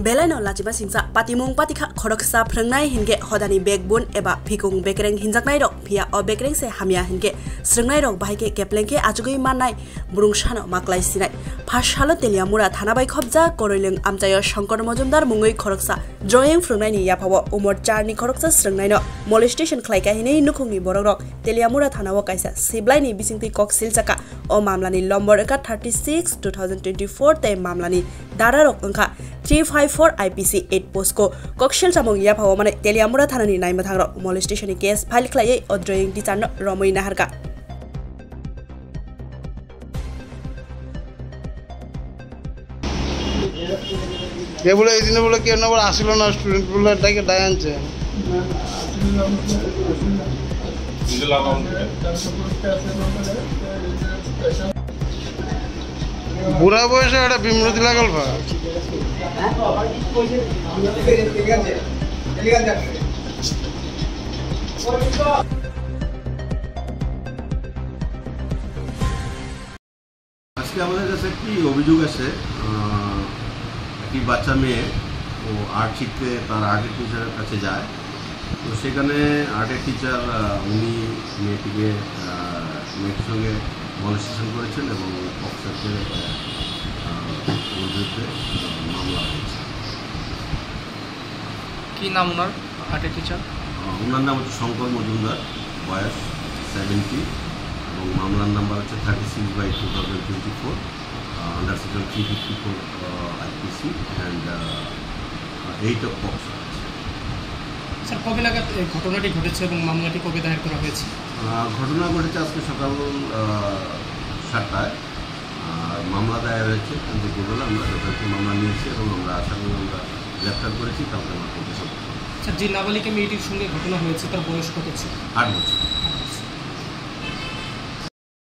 Belai no lajiba singsa patimung patika khoroksa phrungnai hinge hodani backbone eba phikung bekreng hinjaknai rok phia o bekreng se hamia hinge srungnai rok bahike keplengke achugui manai burungshano maklai sinai phashalo teliamura thanabai khobja koroileng amchayo Shankar Mojumdar mungoi khoroksa drawing phrungnai ni yapawo umor charni khoroksa srungnai no molestation khlaika hinei nukhungni borok rok teliamura thanawo kaisa siblai ni bisingti kok silchaka o mamlani lombor eka 36 2024 te mamlani dara rok angka 354 IPC 8 posko kokshel chamong ya phawo mane teliamura thanani naima thangro molestation ni case file khlai o drawing teacher no romoi naharka কে বলে এই দিনে বলে কেউ না বলে আসলো না student বলে এটাকে ডাই আনছে বুড়া বয়সে একটা বিমৃতি লাগাল ভা আজকে আমাদের কাছে একটি অভিযোগ আছে একটি বাচ্চা মেয়ে ও আর্ট শিখতে তার আর্টের টিচারের কাছে যায় তো সেখানে আর্টের টিচার উনি মেয়েটির সঙ্গে মলেস্টেশন করেছেন এবং পক্সারকে বিরুদ্ধে মামলা হয়েছে। কি নাম ওনার আর্টের টিচার? ওনার নাম হচ্ছে শঙ্কর মজুমদার, বয়স 70 এবং মামলার নাম্বার হচ্ছে 36/2024 under section 354 IPC and 8 of POCSO। Sir কবে নাগাদ এই ঘটনাটি ঘটেছে এবং মামলাটি কবে দায়ের করা হয়েছে? ঘটনা ঘটেছে আজকে সকাল 7টায় আর মামলা দায়ের হয়েছে দুপুরবেলা আমরা যথাযথ মামলা নিয়েছি এবং আমরা আসামি আমরা গ্রেপ্তার করেছি কাউকে আমরা করতে সক্ষম। স্যার যে নাবালিকা মেয়েটির সঙ্গে ঘটনা হয়েছে তার বয়স কত ছিল? 8 বছর।